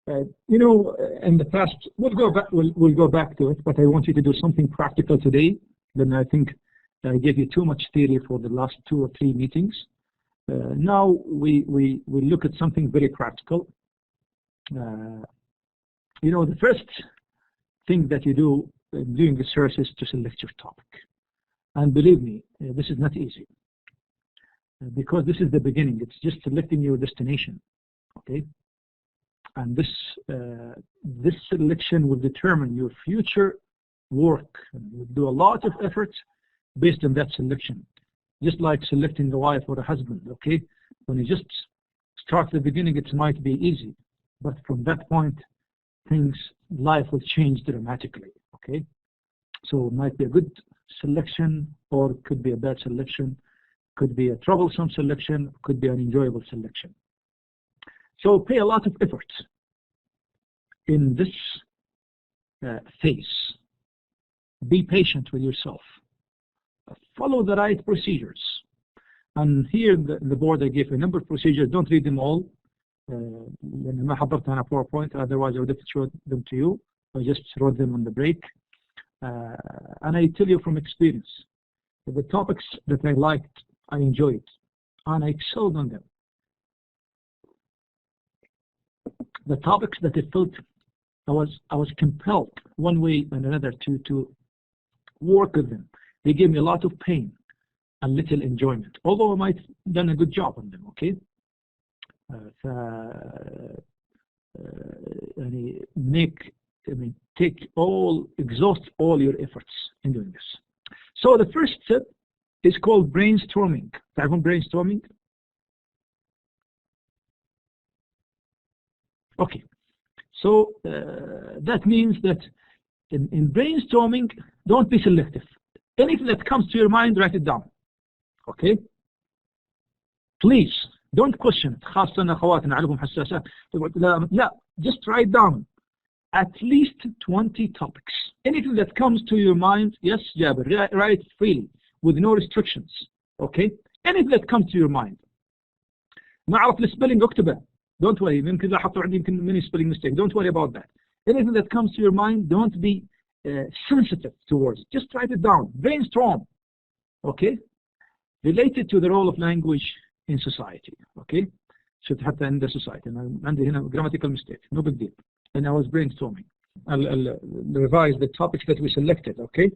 In the past, we'll go back to it, but I want you to do something practical today. Then I think I gave you too much theory for the last 2 or 3 meetings. Now we look at something very practical. The first thing that you do during research is to select your topic. And believe me, this is not easy. Because this is the beginning. It's just selecting your destination. Okay? And this selection will determine your future work. You do a lot of effort based on that selection. Just like selecting a wife or a husband, okay? When you just start at the beginning, it might be easy. But from that point, life will change dramatically, okay? So it might be a good selection, or it could be a bad selection, could be a troublesome selection, could be an enjoyable selection. So pay a lot of effort in this phase. Be patient with yourself. Follow the right procedures. And here the board I gave a number of procedures. Don't read them all. لأن ما حضرت أنا PowerPoint, otherwise I would have showed them to you. I just wrote them on the break. And I tell you from experience, the topics that I liked, I enjoyed, and I excelled on them. The topics that I felt I was compelled one way and another to work with them. They gave me a lot of pain and little enjoyment, although I might have done a good job on them, okay? Exhaust all your efforts in doing this. So the first step is called brainstorming. تعرفون brainstorming? Okay. So that means that in brainstorming, don't be selective. Anything that comes to your mind, write it down. Okay? Please, don't question it. خاصة أخواتنا عليهم حساسات. لا, just write down at least 20 topics. Anything that comes to your mind, yes, Jabir, write freely, with no restrictions. Okay? Anything that comes to your mind. ما أعرف السبيلينج اكتبه. Don't worry. يمكن لا حطوا عندي يمكن many spelling mistake. Don't worry about that. Anything that comes to your mind, don't be sensitive towards it. Just write it down. Brainstorm. Okay? Related to the role of language in society. Okay? شفت حتى عند society. أنا عندي هنا grammatical mistake. No big deal. And I was brainstorming. I'll revise the topics that we selected. Okay?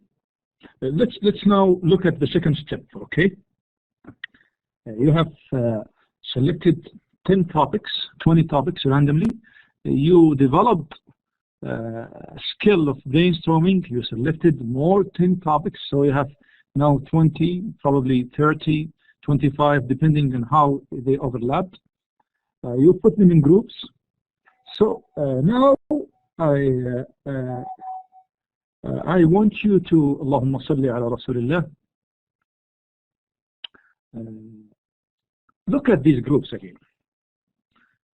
Let's now look at the second step. Okay? You have selected 10 topics, 20 topics randomly. You developed a skill of brainstorming. You selected more 10 topics, so you have now 20, probably 30, 25, depending on how they overlapped. You put them in groups. So now I want you to Allahumma salli ala Rasulillah. Look at these groups again.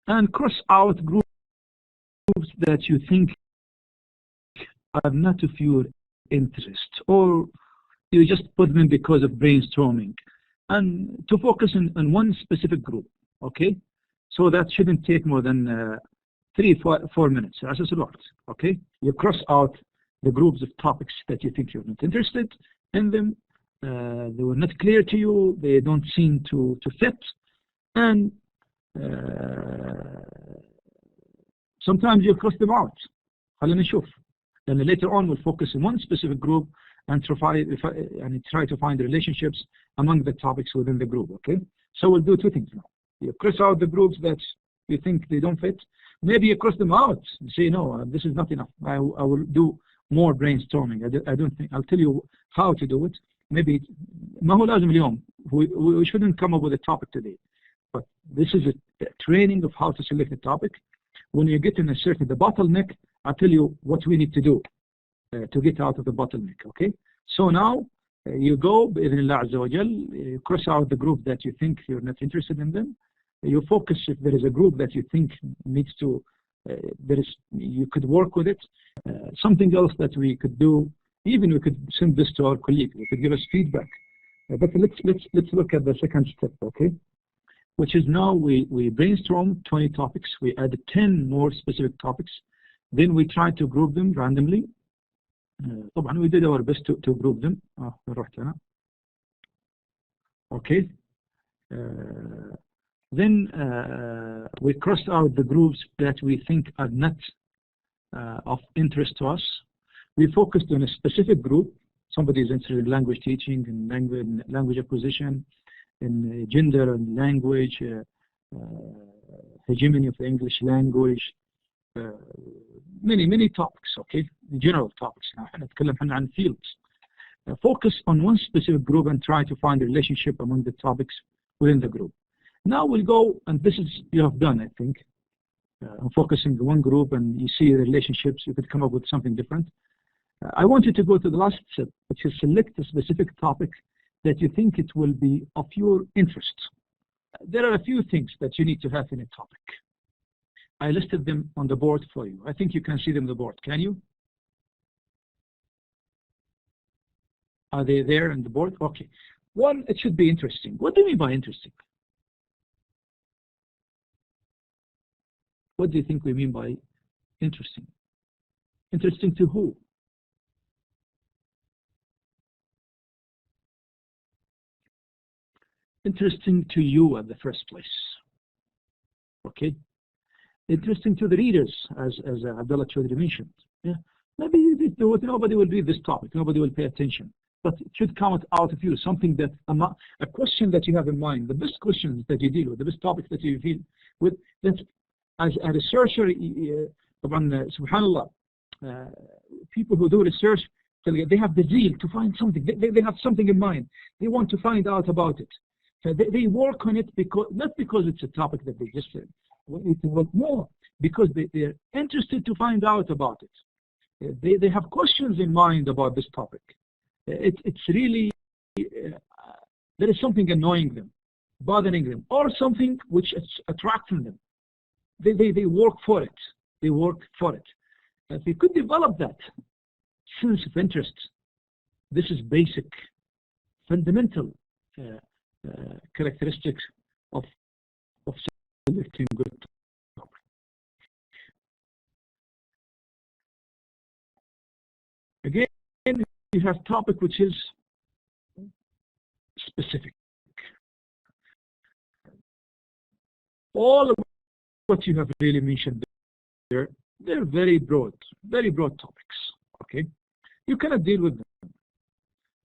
And cross out groups that you think are not of your interest, or you just put them because of brainstorming, and to focus on one specific group, okay? So that shouldn't take more than 3-4 minutes. Okay? You cross out the groups of topics that you think you're not interested in them, they were not clear to you, they don't seem to fit, and sometimes you cross them out. خلينا نشوف. Then later on we'll focus on one specific group and try to find relationships among the topics within the group. Okay? So we'll do 2 things now. You cross out the groups that you think they don't fit. Maybe you cross them out. You say, no, this is not enough. I will do more brainstorming. I don't think. I'll tell you how to do it. Maybe ما هو لازم اليوم. We shouldn't come up with a topic today. But this is a training of how to select a topic. When you get in the bottleneck, I'll tell you what we need to do to get out of the bottleneck, okay? So now, you go, بإذن الله عز وجل, you cross out the group that you think you're not interested in them. You focus if there is a group that you think needs to, you could work with it. Something else that we could do, even we could send this to our colleague, they could give us feedback. But let's look at the second step, okay? which is now we brainstorm 20 topics, we added 10 more specific topics, then we try to group them randomly. طبعا we did our best to group them. رحت أنا. Okay. Then we crossed out the groups that we think are not of interest to us. We focused on a specific group. Somebody is interested in language teaching, in language acquisition, in gender and language, hegemony of the English language, many topics, okay, general topics. نتكلم عن fields. Focus on one specific group and try to find a relationship among the topics within the group. Now we'll go, and this is you have done, I think, focusing on one group and you see the relationships, you could come up with something different. I want you to go to the last step, which is select a specific topic that you think it will be of your interest. There are a few things that you need to have in a topic. I listed them on the board for you. I think you can see them on the board. Can you? Are they there on the board? Okay. One, it should be interesting. What do you mean by interesting? What do you think we mean by interesting? Interesting to who? Interesting to you at the first place. Okay? Interesting to the readers, as Abdullah Chaudhry mentioned. Yeah? Maybe nobody will read this topic, nobody will pay attention. But it should come out of you, something that, a question that you have in mind, the best questions that you deal with, the best topics that you deal with, that as a researcher, subhanallah, people who do research, they have the zeal to find something, they have something in mind, they want to find out about it. So they work on it, not because it's a topic that they just need to work more, because they're interested to find out about it. They have questions in mind about this topic. It's really, there is something annoying them, bothering them, or something which is attracting them. They work for it. They work for it. If we could develop that sense of interest, this is basic, fundamental characteristics of selecting good topic. Again, you have topic which is specific. All of what you have really mentioned there, they're very broad topics. Okay, you cannot deal with them.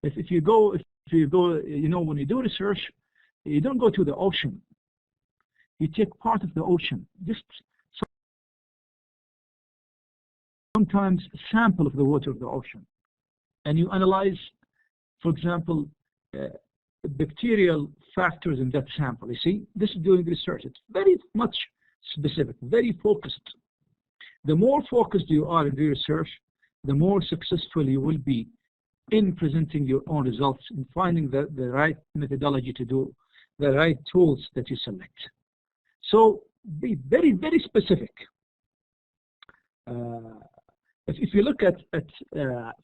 If you go, you know, when you do research, you don't go to the ocean. You take part of the ocean, just sometimes a sample of the water of the ocean, and you analyze, for example, bacterial factors in that sample. You see, this is doing research. It's very much specific, very focused. The more focused you are in the research, the more successful you will be in presenting your own results, in finding the right methodology to do, the right tools that you select. So be very specific. If you look at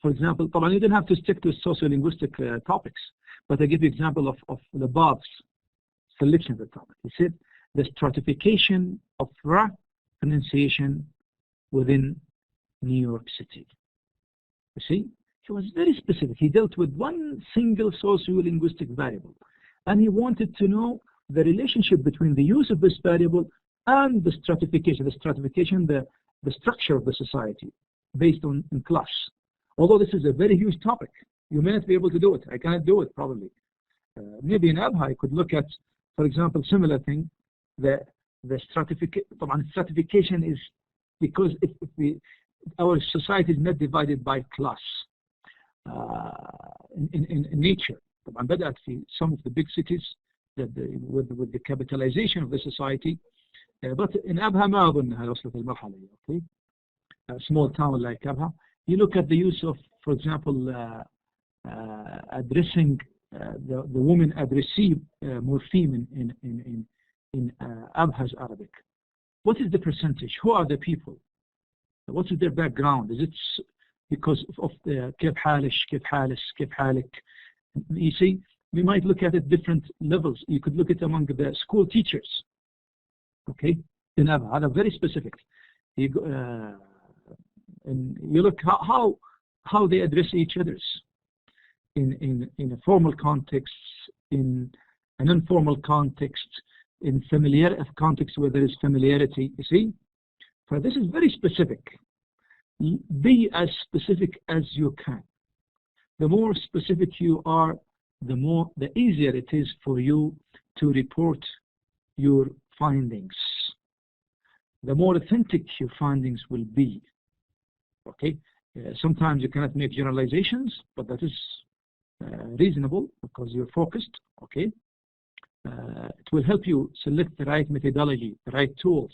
for example, you don't have to stick to sociolinguistic topics, but I give you an example of the Bob's selection of the topic. He said the stratification of Ra pronunciation within New York City. You see, he was very specific. He dealt with one single sociolinguistic variable, and he wanted to know the relationship between the use of this variable and the stratification. The structure of the society based on class. Although this is a very huge topic, you may not be able to do it. I cannot do it probably. Maybe in Abha I could look at, for example, similar thing. The stratification is because if our society is not divided by class in nature. طبعا بدأت في some of the big cities with the capitalization of the society. But in Abha ما أظنها وصلت المرحلة. Okay, a small town like Abha, you look at the use of, for example, addressing the woman addressee morpheme in Abha's Arabic. What is the percentage? Who are the people? What is their background? Is it because of the كيف حالش, كيف حالس, كيف حالك? You see, we might look at it different levels. You could look at among the school teachers. Okay, هذا very specific. And you look how they address each others in a formal context, in an informal context, in familiar context where there is familiarity. You see, so this is very specific. Be as specific as you can. The more specific you are, the easier it is for you to report your findings. The more authentic your findings will be. Okay. Sometimes you cannot make generalizations, but that is reasonable because you're focused. Okay. It will help you select the right methodology, the right tools.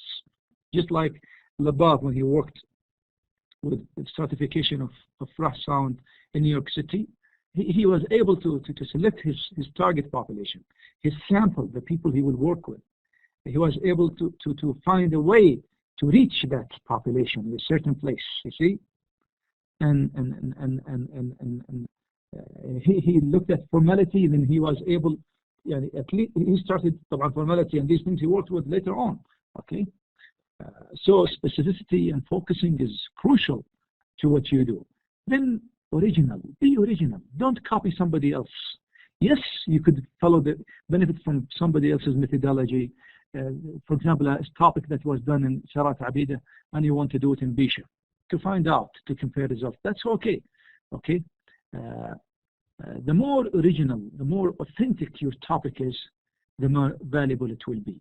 Just like Labov, when he worked with stratification of flash sound in New York City, he was able to select his target population, his sample, the people he will work with. He was able to find a way to reach that population in a certain place, you see. And he looked at formality, and then he was able, at least he started about formality and these things he worked with later on. Okay. So specificity and focusing is crucial to what you do. Then original, be original. Don't copy somebody else. Yes, you could follow the benefit from somebody else's methodology. For example, a topic that was done in Sharat Abida, and you want to do it in Bisha to find out, to compare results. That's okay. Okay. The more original, the more authentic your topic is, the more valuable it will be.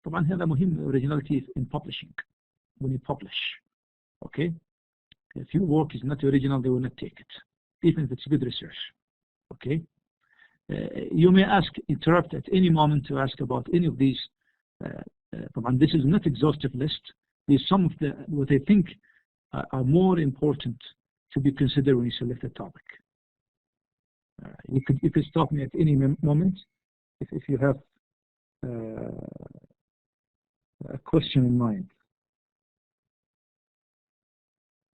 طبعا هذا مهم originality in publishing. When you publish, okay. If your work is not original, they will not take it, even if it's good research. Okay. You may interrupt at any moment to ask about any of these. This is not exhaustive list. These some of what I think are more important to be considered when you select a topic. You could stop me at any moment if you have a question in mind.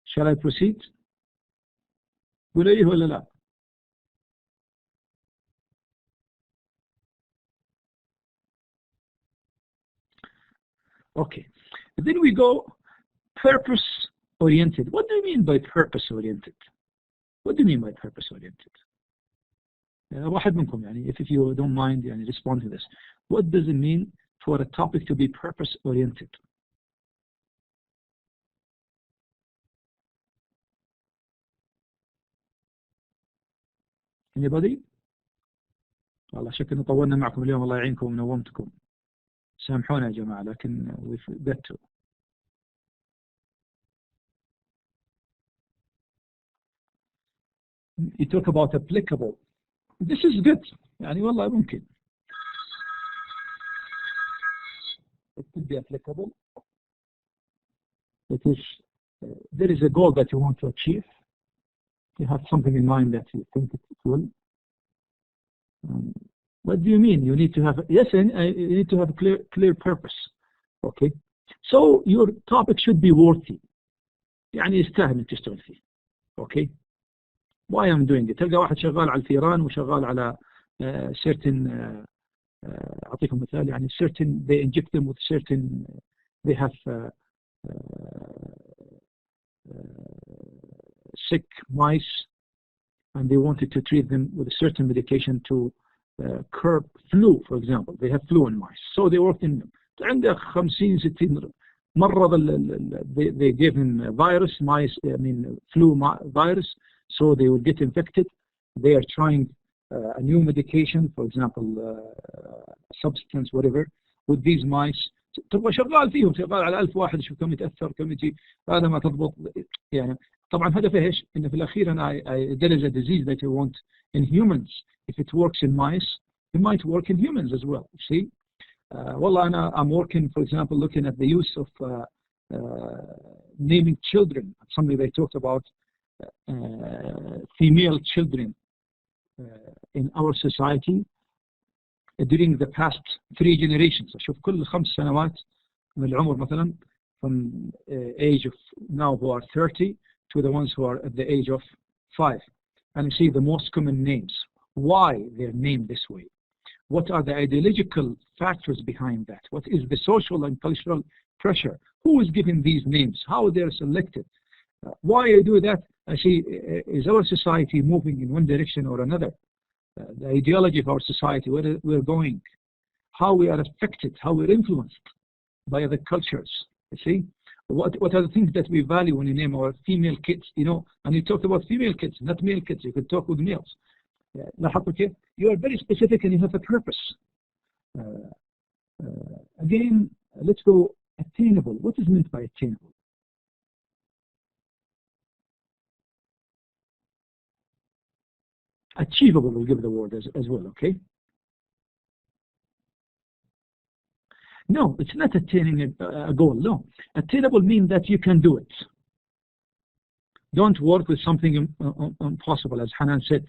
Shall I proceed? قول إيه ولا لا؟ Okay. Then we go purpose-oriented. What do you mean by purpose-oriented? What do you mean by purpose-oriented? واحد منكم if you don't mind respond to this. What does it mean for a topic to be purpose-oriented? Anybody? والله شكلنا طولنا معكم اليوم، الله يعينكم ونومتكم. سامحونا يا جماعة، لكن we've got to. You talk about applicable. This is good. والله ممكن. It could be applicable. It is. There is a goal that you want to achieve. You have something in mind that you think it will. What do you mean? You need to have you need to have a clear purpose. Okay. So your topic should be worthy. يستاهل انك تشتغل فيه. Okay. Why I'm doing it? تلقى واحد شغال على الثيران وشغال على certain أعطيكم مثال certain they inject them with certain they have sick mice and they wanted to treat them with a certain medication to curb flu, for example. They have flu in mice, so they worked in them. عندك 50-60 مرة they gave him virus mice, flu virus, so they will get infected. They are trying a new medication, for example, substance, whatever, with these mice. تبغى شغال فيهم، شغال على 1000 واحد، شوف كم يتأثر كم يجي، هذا ما تضبط. طبعا هدفه ايش؟ إن في الأخير there is a disease that you want in humans. If it works in mice, it might work in humans as well. You see? والله I'm working, for example, looking at the use of naming children. Something they talked about female children in our society during the past 3 generations. أشوف كل 5 سنوات من العمر مثلا from age of now who are 30 to the ones who are at the age of 5, and you see the most common names. why they're named this way. What are the ideological factors behind that? What is the social and cultural pressure? Who is giving these names? How they're selected? Why I do that? I see, is our society moving in one direction or another? The ideology of our society, where we're going, how we are affected, how we're influenced by other cultures. You see, what are the things that we value when you name our female kids? You know, and you talked about female kids, not male kids. You could talk with males. You are very specific and you have a purpose. Again, let's go attainable. What is meant by attainable? Achievable, we'll give the word as well, okay? No, it's not attaining a goal, no. Attainable means that you can do it. Don't work with something impossible, as Hanan said.